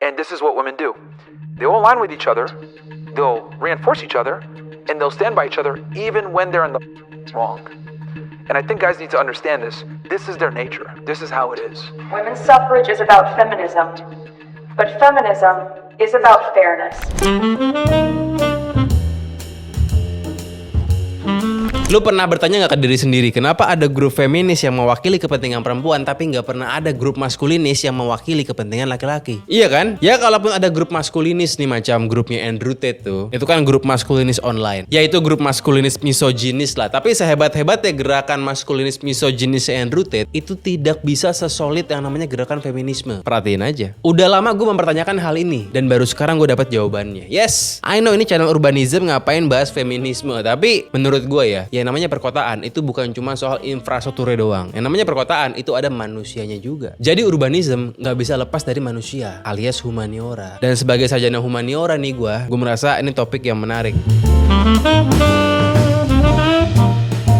And this is what women do. They'll align with each other, they'll reinforce each other, and they'll stand by each other even when they're in the wrong. And I think guys need to understand this. This is their nature. This is how it is. Women's suffrage is about feminism, but feminism is about fairness. Lu pernah bertanya gak ke diri sendiri, kenapa ada grup feminis yang mewakili kepentingan perempuan tapi gak pernah ada grup maskulinis yang mewakili kepentingan laki-laki? Iya kan? Ya kalaupun ada grup maskulinis nih macam grupnya Andrew Tate tuh, itu kan grup maskulinis online. Ya itu grup maskulinis misoginis lah. Tapi sehebat-hebatnya gerakan maskulinis misoginis Andrew Tate itu tidak bisa sesolid yang namanya gerakan feminisme. Perhatiin aja. Udah lama gue mempertanyakan hal ini dan baru sekarang gue dapat jawabannya. Yes, I know ini channel Urbanism ngapain bahas feminisme, tapi menurut gue ya, yang namanya perkotaan itu bukan cuma soal infrastrukturnya doang. Yang namanya perkotaan itu ada manusianya juga. Jadi urbanism nggak bisa lepas dari manusia alias humaniora. Dan sebagai sarjana humaniora nih gue merasa ini topik yang menarik.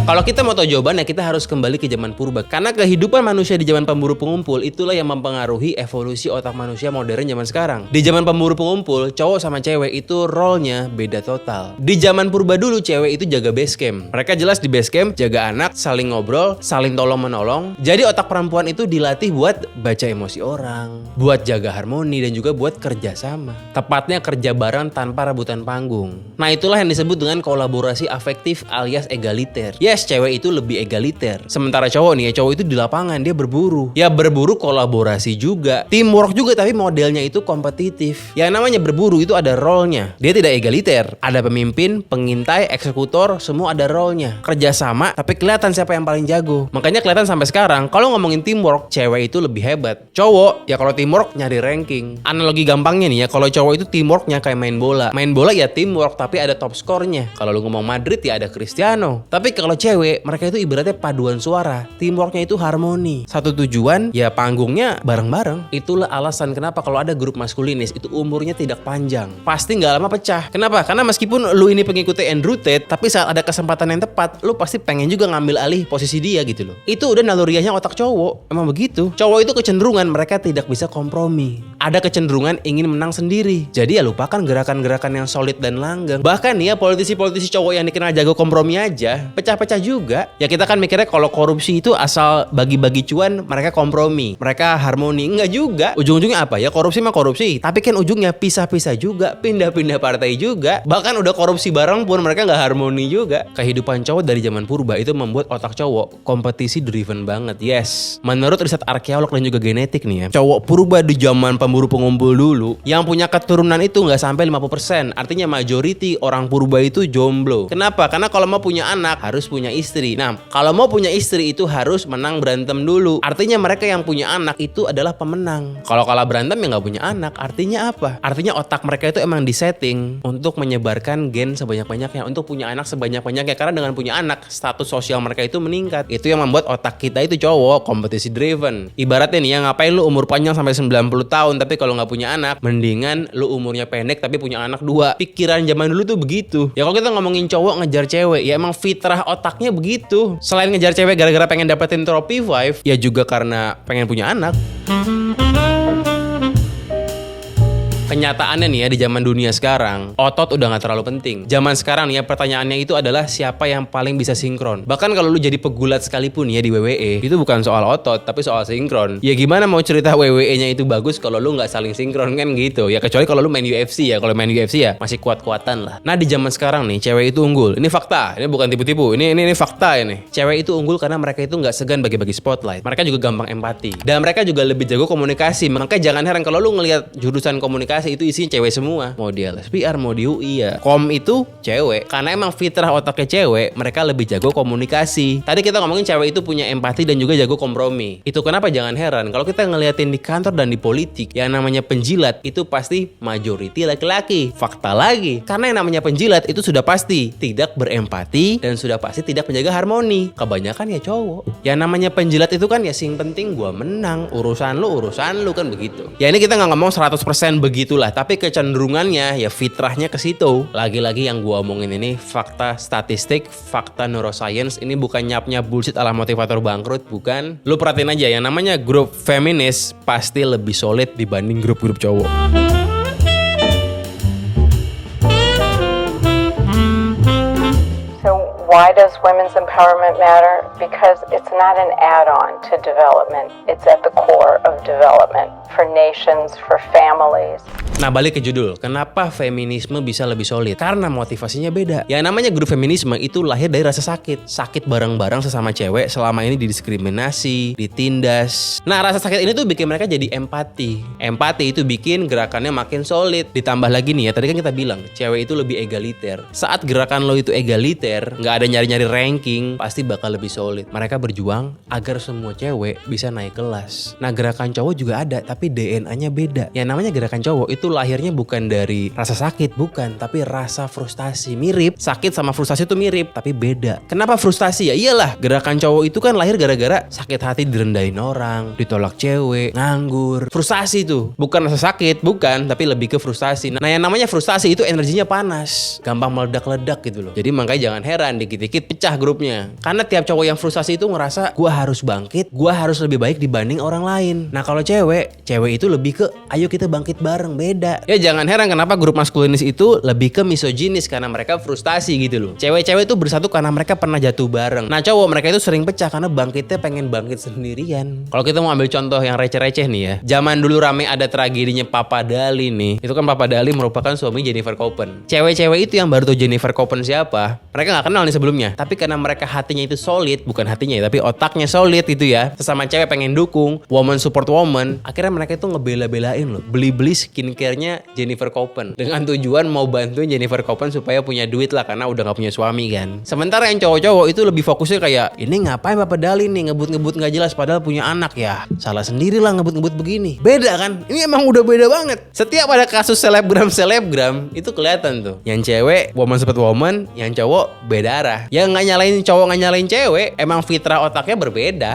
Kalau kita mau tahu jawabannya, kita harus kembali ke zaman purba. Karena kehidupan manusia di zaman pemburu pengumpul itulah yang mempengaruhi evolusi otak manusia modern zaman sekarang. Di zaman pemburu pengumpul, cowok sama cewek itu role-nya beda total. Di zaman purba dulu, cewek itu jaga base camp. Mereka jelas di base camp, jaga anak, saling ngobrol, saling tolong-menolong. Jadi otak perempuan itu dilatih buat baca emosi orang, buat jaga harmoni, dan juga buat kerja sama. Tepatnya kerja bareng tanpa rebutan panggung. Nah itulah yang disebut dengan kolaborasi afektif alias egaliter. Yes, cewek itu lebih egaliter. Sementara cowok nih, cowok itu di lapangan dia berburu. Ya berburu kolaborasi juga, teamwork juga, tapi modelnya itu kompetitif. Yang namanya berburu itu ada role-nya. Dia tidak egaliter. Ada pemimpin, pengintai, eksekutor, semua ada role-nya. Kerjasama, tapi kelihatan siapa yang paling jago. Makanya kelihatan sampai sekarang kalau ngomongin teamwork, cewek itu lebih hebat. Cowok, ya kalau teamwork nyari ranking. Analogi gampangnya nih ya, kalau cowok itu teamworknya kayak main bola. Main bola ya teamwork, tapi ada top score-nya. Kalau lu ngomong Madrid ya ada Cristiano. Tapi kalau cewek, mereka itu ibaratnya paduan suara. Teamworknya itu harmoni. Satu tujuan, ya panggungnya bareng-bareng. Itulah alasan kenapa kalau ada grup maskulinis itu umurnya tidak panjang. Pasti nggak lama pecah. Kenapa? Karena meskipun lu ini pengikutnya Andrew Tate, tapi saat ada kesempatan yang tepat, lu pasti pengen juga ngambil alih posisi dia gitu loh. Itu udah naluriahnya otak cowok. Emang begitu. Cowok itu kecenderungan mereka tidak bisa kompromi. Ada kecenderungan ingin menang sendiri. Jadi ya lupakan gerakan-gerakan yang solid dan langgeng. Bahkan ya politisi-politisi cowok yang dikenal jago kompromi aja pecah-pecah juga. Ya kita kan mikirnya kalau korupsi itu asal bagi-bagi cuan, mereka kompromi, mereka harmoni. Enggak juga. Ujung-ujungnya apa? Ya korupsi mah korupsi, tapi kan ujungnya pisah-pisah juga, pindah-pindah partai juga. Bahkan udah korupsi bareng pun mereka nggak harmoni juga. Kehidupan cowok dari zaman purba itu membuat otak cowok kompetisi driven banget. Yes, menurut riset arkeolog dan juga genetik nih ya, cowok purba di zaman pemburu pengumpul dulu yang punya keturunan itu nggak sampai 50%. Artinya majority orang purba itu jomblo. Kenapa? Karena kalau mau punya anak harus punya istri. Nah, kalau mau punya istri itu harus menang berantem dulu. Artinya mereka yang punya anak itu adalah pemenang. Kalau kalah berantem ya nggak punya anak. Artinya apa? Artinya otak mereka itu emang disetting untuk menyebarkan gen sebanyak-banyaknya, untuk punya anak sebanyak-banyaknya. Karena dengan punya anak, status sosial mereka itu meningkat. Itu yang membuat otak kita itu cowok kompetisi driven. Ibaratnya nih ya, ngapain lu umur panjang sampai 90 tahun tapi kalau nggak punya anak, mendingan lu umurnya pendek tapi punya anak 2. Pikiran zaman dulu tuh begitu. Ya kalau kita ngomongin cowok ngejar cewek, ya emang fitrah otaknya begitu. Selain ngejar cewek gara-gara pengen dapetin trophy wife, ya juga karena pengen punya anak. Kenyataannya nih ya, di zaman dunia sekarang otot udah gak terlalu penting. Zaman sekarang nih ya, pertanyaannya itu adalah siapa yang paling bisa sinkron. Bahkan kalau lu jadi pegulat sekalipun ya di WWE, itu bukan soal otot tapi soal sinkron. Ya gimana mau cerita WWE-nya itu bagus kalau lu gak saling sinkron kan gitu. Ya kecuali kalau lu main UFC ya. Kalau main UFC ya masih kuat-kuatan lah. Nah di zaman sekarang nih, cewek itu unggul. Ini fakta, ini bukan tipu-tipu. Ini fakta ini. Cewek itu unggul karena mereka itu gak segan bagi-bagi spotlight. Mereka juga gampang empati. Dan mereka juga lebih jago komunikasi. Makanya jangan heran kalau lu ngelihat jurusan komunikasi itu isinya cewek semua. Mau dia LSPR, mau di UI ya, kom itu cewek. Karena emang fitrah otaknya cewek, mereka lebih jago komunikasi. Tadi kita ngomongin cewek itu punya empati dan juga jago kompromi. Itu kenapa jangan heran kalau kita ngeliatin di kantor dan di politik, yang namanya penjilat itu pasti majority laki-laki. Fakta lagi, karena yang namanya penjilat itu sudah pasti tidak berempati dan sudah pasti tidak menjaga harmoni. Kebanyakan ya cowok. Yang namanya penjilat itu kan ya sing penting gua menang, urusan lu kan begitu. Ya ini kita nggak ngomong 100% begitu begitulah. Tapi kecenderungannya ya fitrahnya ke situ. Lagi-lagi yang gua omongin ini fakta statistik, fakta neuroscience. Ini bukan nyap-nyap bullshit ala motivator bangkrut, bukan. Lu perhatiin aja yang namanya grup feminis pasti lebih solid dibanding grup-grup cowok. Why does women's empowerment matter? Because it's not an add-on to development. It's at the core of development for nations, for families. Nah, balik ke judul. Kenapa feminisme bisa lebih solid? Karena motivasinya beda. Yang namanya grup feminisme itu lahir dari rasa sakit. Sakit bareng-bareng sesama cewek selama ini didiskriminasi, ditindas. Nah, rasa sakit ini tuh bikin mereka jadi empati. Empati itu bikin gerakannya makin solid. Ditambah lagi nih ya, tadi kan kita bilang cewek itu lebih egaliter. Saat gerakan lo itu egaliter, nggak ada nyari-nyari ranking, pasti bakal lebih solid. Mereka berjuang agar semua cewek bisa naik kelas. Nah, gerakan cowok juga ada, tapi DNA-nya beda. Yang namanya gerakan cowok itu lahirnya bukan dari rasa sakit, bukan, tapi rasa frustasi. Mirip, sakit sama frustasi itu mirip, tapi beda. Kenapa frustasi? Ya iyalah, gerakan cowok itu kan lahir gara-gara sakit hati direndahin orang, ditolak cewek, nganggur. Frustasi tuh, bukan rasa sakit, bukan, tapi lebih ke frustasi. Nah, yang namanya frustasi itu energinya panas, gampang meledak-ledak gitu loh. Jadi makanya jangan heran dikit-dikit pecah grupnya. Karena tiap cowok yang frustasi itu ngerasa gua harus bangkit, gua harus lebih baik dibanding orang lain. Nah, kalau cewek itu lebih ke ayo kita bangkit bareng, beda. Ya jangan heran kenapa grup maskulinis itu lebih ke misoginis karena mereka frustasi gitu loh. Cewek-cewek itu bersatu karena mereka pernah jatuh bareng. Nah, cowok mereka itu sering pecah karena bangkitnya pengen bangkit sendirian. Kalau kita mau ambil contoh yang receh-receh nih ya. Zaman dulu rame ada tragedinya Papa Dali nih. Itu kan Papa Dali merupakan suami Jennifer Copen. Cewek-cewek itu yang baru tahu Jennifer Copen siapa, mereka gak kenal nih sebelumnya. Tapi karena mereka hatinya itu solid, bukan hatinya ya, tapi otaknya solid gitu ya. Sesama cewek pengen dukung, woman support woman. Akhirnya mereka itu ngebela-belain loh. Beli-beli skincare-nya Jennifer Copen dengan tujuan mau bantuin Jennifer Copen supaya punya duit lah karena udah gak punya suami kan. Sementara yang cowok-cowok itu lebih fokusnya kayak ini ngapain Papa Dali nih ngebut-ngebut gak jelas padahal punya anak ya. Salah sendiri lah ngebut-ngebut begini. Beda kan? Ini emang udah beda banget. Setiap ada kasus selebgram itu kelihatan tuh. Yang cewek woman support woman, yang cowok beda arah. Yang gak nyalain cowok gak nyalain cewek, emang fitrah otaknya berbeda.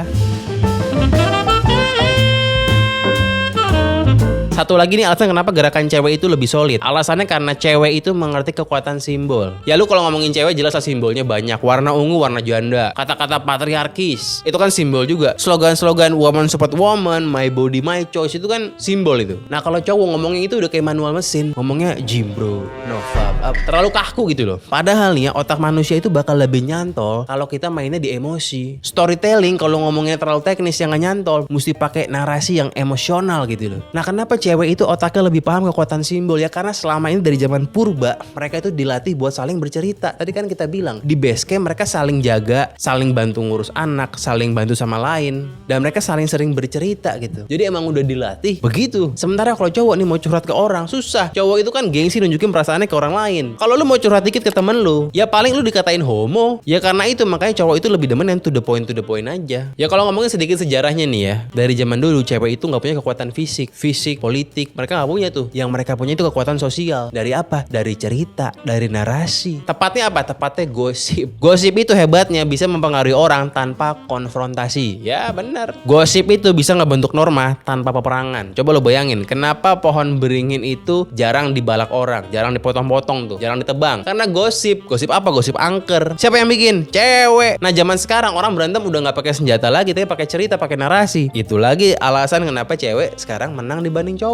Satu lagi nih alasan kenapa gerakan cewek itu lebih solid. Alasannya karena cewek itu mengerti kekuatan simbol. Ya lu kalau ngomongin cewek jelas lah simbolnya banyak. Warna ungu, warna janda. Kata-kata patriarkis, itu kan simbol juga. Slogan-slogan woman support woman, my body my choice, itu kan simbol itu. Nah kalau cowok ngomongin itu udah kayak manual mesin. Ngomongnya gym bro, no fab, terlalu kaku gitu loh. Padahal nih ya otak manusia itu bakal lebih nyantol kalau kita mainnya di emosi. Storytelling kalau ngomongnya terlalu teknis yang gak nyantol, mesti pakai narasi yang emosional gitu loh. Nah kenapa cewek itu otaknya lebih paham kekuatan simbol? Ya karena selama ini dari zaman purba mereka itu dilatih buat saling bercerita. Tadi kan kita bilang di base camp mereka saling jaga, saling bantu ngurus anak, saling bantu sama lain, dan mereka saling sering bercerita gitu. Jadi emang udah dilatih begitu. Sementara kalau cowok nih mau curhat ke orang susah. Cowok itu kan gengsi nunjukin perasaannya ke orang lain. Kalau lu mau curhat dikit ke temen lu, ya paling lu dikatain homo. Ya karena itu makanya cowok itu lebih demen yang to the point aja. Ya kalau ngomongin sedikit sejarahnya nih ya, dari zaman dulu cewek itu nggak punya kekuatan fisik, politik, mereka gak punya tuh. Yang mereka punya itu kekuatan sosial. Dari apa? Dari cerita, dari narasi. Tepatnya apa? Tepatnya gosip. Gosip itu hebatnya bisa mempengaruhi orang tanpa konfrontasi. Ya benar. Gosip itu bisa ngebentuk norma tanpa peperangan. Coba lo bayangin, kenapa pohon beringin itu jarang dibalak orang, jarang dipotong-potong tuh, jarang ditebang? Karena gosip. Gosip apa? Gosip angker. Siapa yang bikin? Cewek. Nah zaman sekarang orang berantem udah gak pakai senjata lagi, tapi pakai cerita, pakai narasi. Itu lagi alasan kenapa cewek sekarang menang dibanding cowok.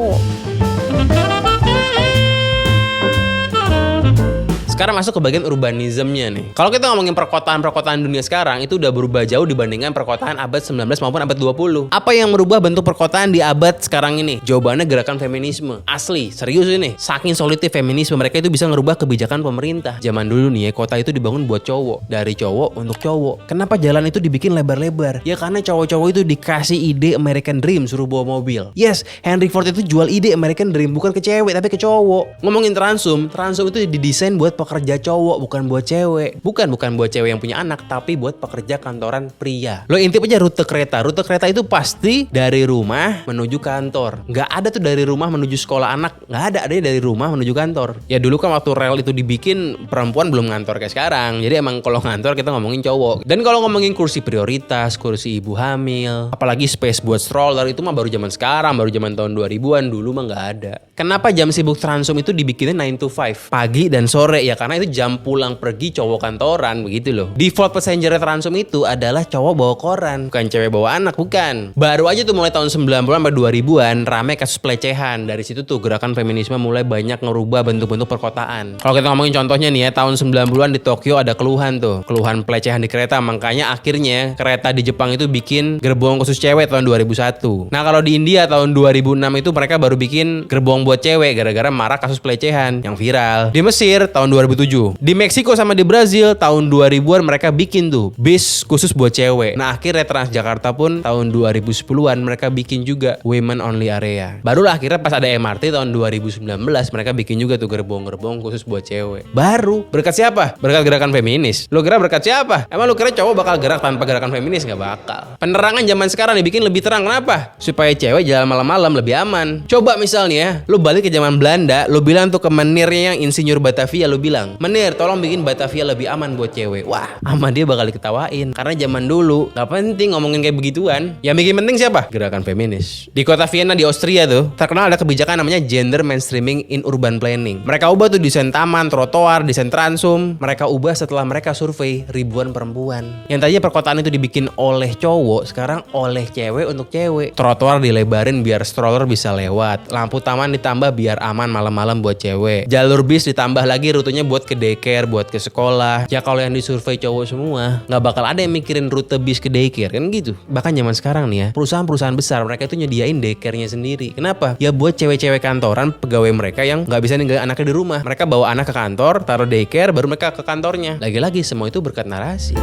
Sekarang masuk ke bagian urbanismnya nih. Kalau kita ngomongin perkotaan dunia sekarang itu udah berubah jauh dibandingkan perkotaan abad 19 maupun abad 20. Apa yang merubah bentuk perkotaan di abad sekarang ini? Jawabannya gerakan feminisme. Asli, serius ini. Saking solidnya feminisme, mereka itu bisa ngerubah kebijakan pemerintah. Zaman dulu nih ya, kota itu dibangun buat cowok, dari cowok untuk cowok. Kenapa jalan itu dibikin lebar-lebar? Ya karena cowok-cowok itu dikasih ide American Dream suruh bawa mobil. Yes, Henry Ford itu jual ide American Dream bukan ke cewek tapi ke cowok. Ngomongin Transum itu didesain buat pekerja cowok, bukan buat cewek. Bukan buat cewek yang punya anak, tapi buat pekerja kantoran pria. Lo intip aja rute kereta. Rute kereta itu pasti dari rumah menuju kantor. Nggak ada tuh dari rumah menuju sekolah anak. Nggak ada, adanya dari rumah menuju kantor. Ya dulu kan waktu rel itu dibikin, perempuan belum ngantor kayak sekarang. Jadi emang kalau ngantor kita ngomongin cowok. Dan kalau ngomongin kursi prioritas, kursi ibu hamil, apalagi space buat stroller, itu mah baru zaman sekarang, baru zaman tahun 2000-an. Dulu mah nggak ada. Kenapa jam sibuk Transum itu dibikinnya 9 to 5? Pagi dan sore ya, karena itu jam pulang pergi cowok kantoran, begitu loh. Default passenger Transum itu adalah cowok bawa koran, bukan cewek bawa anak, bukan. Baru aja tuh mulai tahun 90-an sampai 2000-an rame kasus pelecehan. Dari situ tuh gerakan feminisme mulai banyak ngerubah bentuk-bentuk perkotaan. Kalau kita ngomongin contohnya nih ya, tahun 90-an di Tokyo ada keluhan tuh, keluhan pelecehan di kereta. Makanya akhirnya kereta di Jepang itu bikin gerbong khusus cewek tahun 2001. Nah kalau di India tahun 2006 itu mereka baru bikin gerbong buat cewek gara-gara marah kasus pelecehan yang viral. Di Mesir tahun 2007. Di Meksiko sama di Brazil tahun 2000-an mereka bikin tuh bis khusus buat cewek. Nah akhirnya Transjakarta pun tahun 2010-an mereka bikin juga women only area. Barulah akhirnya pas ada MRT tahun 2019 mereka bikin juga tuh gerbong-gerbong khusus buat cewek. Baru. Berkat siapa? Berkat gerakan feminis. Lo kira berkat siapa? Emang lo kira cowok bakal gerak tanpa gerakan feminis? Gak bakal. Penerangan zaman sekarang dibikin lebih terang. Kenapa? Supaya cewek jalan malam-malam lebih aman. Coba misalnya ya, lo balik ke zaman Belanda, lo bilang tuh ke menirnya yang insinyur Batavia, lo bilang, "Menir, tolong bikin Batavia lebih aman buat cewek." Wah, sama dia bakal diketawain. Karena zaman dulu gak penting ngomongin kayak begituan. Yang bikin penting siapa? Gerakan feminis. Di kota Vienna di Austria tuh terkenal ada kebijakan namanya gender mainstreaming in urban planning. Mereka ubah tuh desain taman, trotoar, desain Transum. Mereka ubah setelah mereka survei ribuan perempuan. Yang tadinya perkotaan itu dibikin oleh cowok, sekarang oleh cewek untuk cewek. Trotoar dilebarin biar stroller bisa lewat. Lampu taman ditambah biar aman malam-malam buat cewek. Jalur bis ditambah lagi rutenya buat ke daycare, buat ke sekolah. Ya kalau yang disurvei cowok semua, nggak bakal ada yang mikirin rute bis ke daycare kan gitu. Bahkan zaman sekarang nih ya, perusahaan-perusahaan besar mereka itu nyediain daycare-nya sendiri. Kenapa? Ya buat cewek-cewek kantoran, pegawai mereka yang nggak bisa ninggalin anaknya di rumah. Mereka bawa anak ke kantor, taruh daycare, baru mereka ke kantornya. Lagi-lagi semua itu berkat narasi.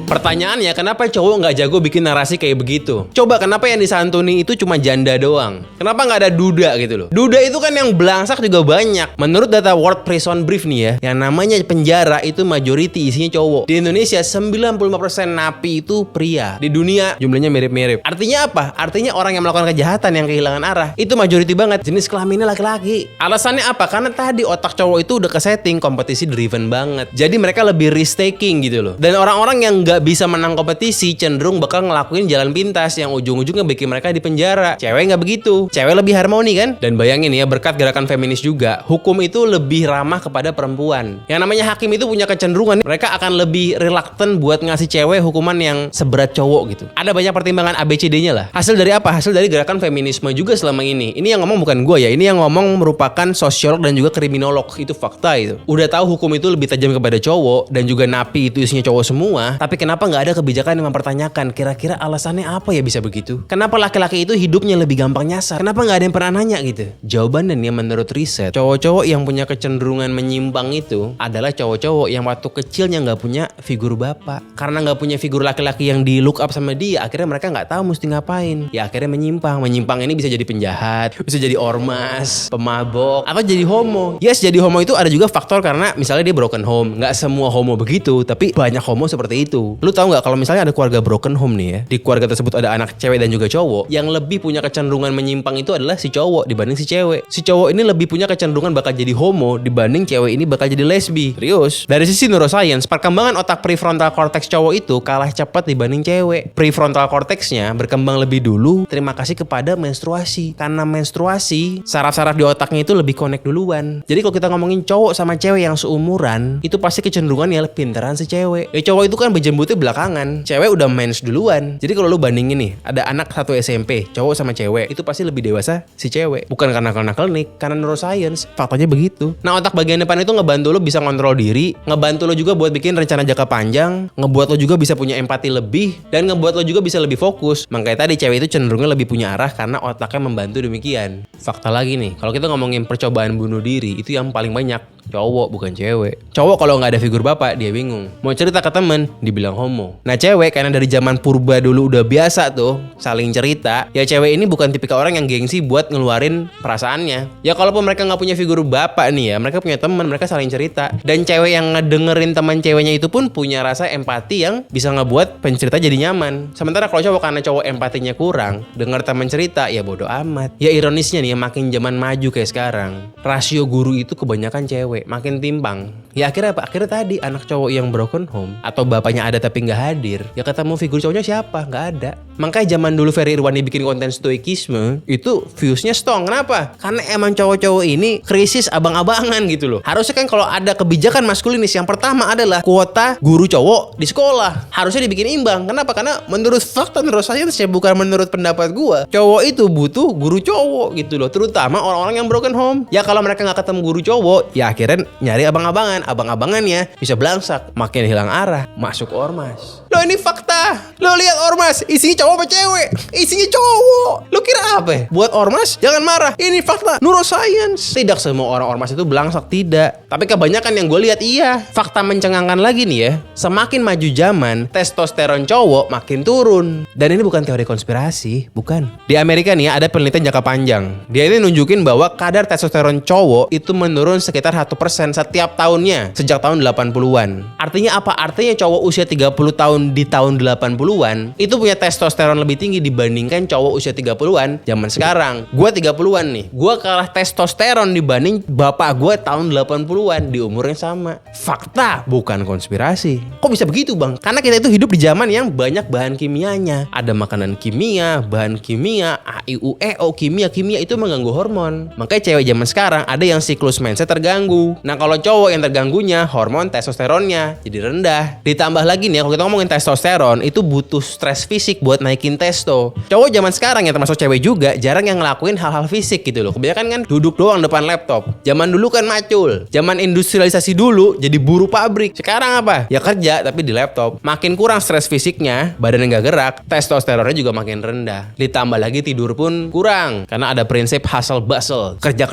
Pertanyaannya, kenapa cowok nggak jago bikin narasi kayak begitu? Coba kenapa yang disantuni itu cuma janda doang? Kenapa nggak ada duda gitu loh? Duda itu kan yang belangsak juga banyak. Menurut data World Prison Brief nih ya, yang namanya penjara itu majority isinya cowok. Di Indonesia 95% napi itu pria. Di dunia jumlahnya mirip-mirip. Artinya apa? Artinya orang yang melakukan kejahatan yang kehilangan arah itu majority banget. Jenis kelaminnya laki-laki. Alasannya apa? Karena tadi otak cowok itu udah kesetting kompetisi driven banget. Jadi mereka lebih risk taking gitu loh. Dan orang-orang yang nggak bisa menang kompetisi cenderung bakal ngelakuin jalan pintas yang ujung-ujungnya bikin mereka di penjara. Cewek nggak begitu. Cewek lebih harmoni kan? Dan bayangin ya, berkat gerakan feminis juga, hukum itu lebih ramah kepada perempuan. Yang namanya hakim itu punya kecenderungan mereka akan lebih reluctant buat ngasih cewek hukuman yang seberat cowok gitu. Ada banyak pertimbangan ABCD-nya lah. Hasil dari apa? Hasil dari gerakan feminisme juga selama ini. Ini yang ngomong bukan gue ya. Ini yang ngomong merupakan sosiolog dan juga kriminolog. Itu fakta itu. Udah tahu hukum itu lebih tajam kepada cowok dan juga napi itu isinya cowok semua. Tapi kenapa nggak ada kebijakan yang mempertanyakan kira-kira alasannya apa ya bisa begitu? Kenapa laki-laki itu hidupnya lebih gampang nyasar? Kenapa nggak ada yang pernah nanya gitu? Jawabannya menurut riset, cowok-cowok yang punya kecenderungan menyimpang itu adalah cowok-cowok yang waktu kecilnya nggak punya figur bapak. Karena nggak punya figur laki-laki yang di look up sama dia, akhirnya mereka nggak tahu mesti ngapain. Ya akhirnya menyimpang. Menyimpang ini bisa jadi penjahat, bisa jadi ormas, pemabok, atau jadi homo. Yes, jadi homo itu ada juga faktor karena misalnya dia broken home. Nggak semua homo begitu, tapi banyak homo seperti itu. Lu tahu nggak kalau misalnya ada keluarga broken home nih ya, di keluarga tersebut ada anak cewek dan juga cowok, yang lebih punya kecenderungan menyimpang itu adalah si cowok dibanding si cewek. Si cowok ini lebih punya kecenderungan bakal jadi homo dibanding cewek ini bakal jadi lesbi. Serius. Dari sisi neuroscience, perkembangan otak prefrontal cortex cowok itu kalah cepat dibanding cewek. Prefrontal cortexnya berkembang lebih dulu terima kasih kepada menstruasi. Karena menstruasi, saraf-saraf di otaknya itu lebih connect duluan. Jadi kalau kita ngomongin cowok sama cewek yang seumuran, itu pasti kecenderungannya pinteran si cewek. Ya cowok itu kan bejembutnya belakangan, cewek udah mens duluan. Jadi kalau lu bandingin nih, ada anak satu SMP, cowok sama cewek, itu pasti lebih dewasa si cewek. Bukan karena klinik, karena neuroscience. Faktanya begitu. Nah, otak bagian depan itu ngebantu lu bisa kontrol diri, ngebantu lu juga buat bikin rencana jangka panjang, ngebuat lu juga bisa punya empati lebih, dan ngebuat lu juga bisa lebih fokus. Makanya tadi cewek itu cenderungnya lebih punya arah karena otaknya membantu demikian. Fakta lagi nih, kalau kita ngomongin percobaan bunuh diri, itu yang paling banyak cowok bukan cewek. Cowok kalau nggak ada figur bapak dia bingung. Mau cerita ke temen dibilang homo. Nah cewek karena dari zaman purba dulu udah biasa tuh saling cerita. Ya cewek ini bukan tipikal orang yang gengsi buat ngeluarin perasaannya. Ya kalaupun mereka nggak punya figur bapak nih ya, mereka punya teman, mereka saling cerita. Dan cewek yang ngedengerin teman ceweknya itu pun punya rasa empati yang bisa ngebuat pencerita jadi nyaman. Sementara kalau cowok karena cowok empatinya kurang, denger teman cerita ya bodo amat. Ya ironisnya nih ya, makin zaman maju kayak sekarang, rasio guru itu kebanyakan cewek, makin timpang. Ya akhirnya apa? Akhirnya tadi anak cowok yang broken home atau bapaknya ada tapi nggak hadir, ya ketemu figur cowoknya siapa? Nggak ada. Makanya zaman dulu Ferry Irwandi bikin konten stoikisme itu viewsnya strong. Kenapa? Karena emang cowok-cowok ini krisis abang-abangan gitu loh. Harusnya kan kalau ada kebijakan maskulinis, yang pertama adalah kuota guru cowok di sekolah harusnya dibikin imbang. Kenapa? Karena menurut fakta, menurut sains ya, bukan menurut pendapat gua, cowok itu butuh guru cowok gitu loh, terutama orang-orang yang broken home. Ya kalau mereka nggak ketemu guru cowok, ya akhirnya nyari abang-abangan. Abang-abangannya bisa belangsak, makin hilang arah, masuk ormas. Loh ini fakta. Lo lihat ormas, isinya cowok apa cewek? Isinya cowok. Lo kira apa? Buat ormas jangan marah. Ini fakta neuroscience. Tidak semua orang ormas itu belangsak, tidak. Tapi kebanyakan yang gue lihat iya. Fakta mencengangkan lagi nih ya. Semakin maju zaman, testosteron cowok makin turun. Dan ini bukan teori konspirasi, bukan. Di Amerika nih ya, ada penelitian jangka panjang. Dia ini nunjukin bahwa kadar testosteron cowok itu menurun sekitar 1% setiap tahunnya sejak tahun 80-an. Artinya apa? Artinya cowok usia 30 tahun di tahun 80-an itu punya testosteron lebih tinggi dibandingkan cowok usia 30-an zaman sekarang. Gua 30-an nih. Gua kalah testosteron dibanding bapak gua tahun 80-an di umur yang sama. Fakta, bukan konspirasi. Kok bisa begitu, Bang? Karena kita itu hidup di zaman yang banyak bahan kimianya. Ada makanan kimia, bahan kimia, AIUEO, kimia itu mengganggu hormon. Makanya cewek zaman sekarang ada yang siklus mensnya terganggu. Nah, kalau cowok yang terganggunya hormon testosteronnya jadi rendah. Ditambah lagi nih, kalau kita ngomongin testosteron itu butuh stres fisik buat naikin testo. Cowok zaman sekarang yang termasuk cewek juga jarang yang ngelakuin hal-hal fisik gitu loh. Kebanyakan kan duduk doang depan laptop. Zaman dulu kan macul. Zaman industrialisasi dulu jadi buruh pabrik. Sekarang apa? Ya kerja tapi di laptop. Makin kurang stres fisiknya, badannya nggak gerak, testosteronnya juga makin rendah. Ditambah lagi tidur pun kurang karena ada prinsip hustle bustle, kerja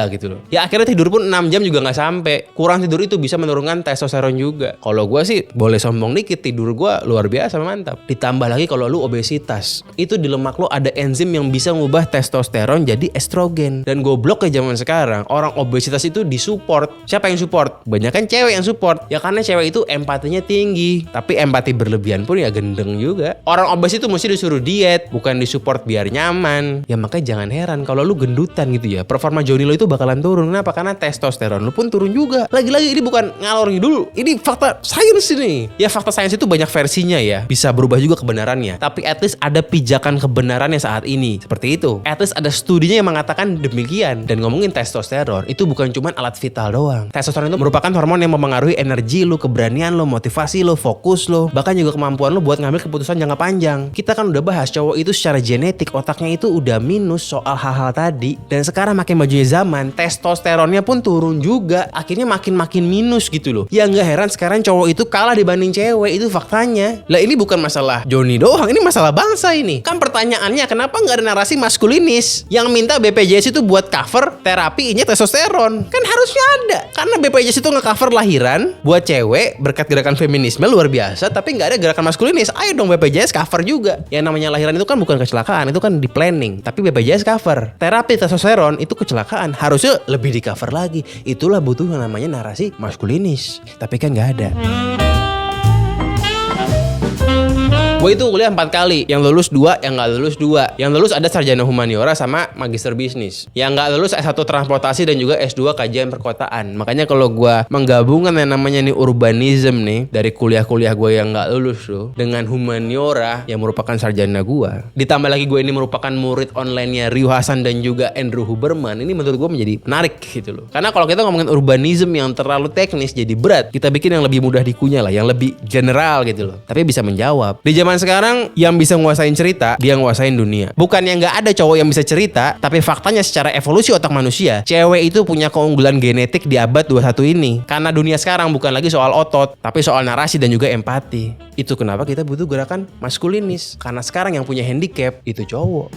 gitu loh. Ya akhirnya tidur pun 6 jam juga nggak sampai. Kurang tidur itu bisa menurunkan testosteron juga. Kalau gue sih boleh sombong dikit, tidur gue luar biasa mantap. Ditambah lagi kalau lu obesitas, itu di lemak lu ada enzim yang bisa ngubah testosteron jadi estrogen. Dan goblok ya zaman sekarang, orang obesitas itu disupport. Siapa yang support? Banyak kan cewek yang support. Ya karena cewek itu empatinya tinggi, tapi empati berlebihan pun ya gendeng juga. Orang obes itu mesti disuruh diet, bukan disupport biar nyaman. Ya makanya jangan heran kalau lu gendutan gitu ya, performa Johnny lo itu bakalan turun. Kenapa? Karena testosteron lu pun turun juga. Lagi-lagi ini bukan ngalor ngidul, ini fakta sains ini. Ya fakta sains itu banyak versinya ya, bisa berubah juga kebenarannya. Tapi at least ada pijakan kebenarannya saat ini. Seperti itu. At least ada studinya yang mengatakan demikian. Dan ngomongin testosteron, itu bukan cuma alat vital doang. Testosteron itu merupakan hormon yang mempengaruhi energi lu, keberanian lu, motivasi lu, fokus lu, bahkan juga kemampuan lu buat ngambil keputusan jangka panjang. Kita kan udah bahas cowok itu secara genetik otaknya itu udah minus soal hal-hal tadi. Dan sekarang makin majunya zaman, testosteronnya pun turun juga. Akhirnya makin minus gitu loh. Ya nggak heran sekarang cowok itu kalah dibanding cewek, itu faktanya. Lah ini bukan masalah Johnny doang, ini masalah bangsa ini. Kan pertanyaannya kenapa nggak ada narasi maskulinis yang minta BPJS itu buat cover terapinya testosteron? Kan harusnya ada. Karena BPJS itu nge-cover lahiran buat cewek berkat gerakan feminisme luar biasa, tapi nggak ada gerakan maskulinis. Ayo dong BPJS cover juga. Yang namanya lahiran itu kan bukan kecelakaan, itu kan di planning. Tapi BPJS cover. Terapi testosteron itu kecelakaan, harusnya lebih di cover lagi. Itulah butuh yang namanya narasi maskulinis. Tapi kan nggak ada. Gue itu kuliah 4 kali, yang lulus 2, yang gak lulus 2. Yang lulus ada sarjana humaniora sama magister bisnis. Yang gak lulus S1 transportasi dan juga S2 kajian perkotaan. Makanya kalau gue menggabungkan yang namanya nih urbanism nih, dari kuliah-kuliah gue yang gak lulus tuh, dengan humaniora yang merupakan sarjana gue, ditambah lagi gue ini merupakan murid online-nya Rio Hasan dan juga Andrew Huberman, ini menurut gue menjadi menarik gitu loh. Karena kalau kita ngomongin urbanism yang terlalu teknis jadi berat, kita bikin yang lebih mudah dikunyah lah, yang lebih general gitu loh, tapi bisa menjawab. Di zaman sekarang yang bisa nguasain cerita, dia nguasain dunia. Bukannya nggak ada cowok yang bisa cerita, tapi faktanya secara evolusi otak manusia, cewek itu punya keunggulan genetik di abad 21 ini. Karena dunia sekarang bukan lagi soal otot, tapi soal narasi dan juga empati. Itu kenapa kita butuh gerakan maskulinis. Karena sekarang yang punya handicap itu cowok.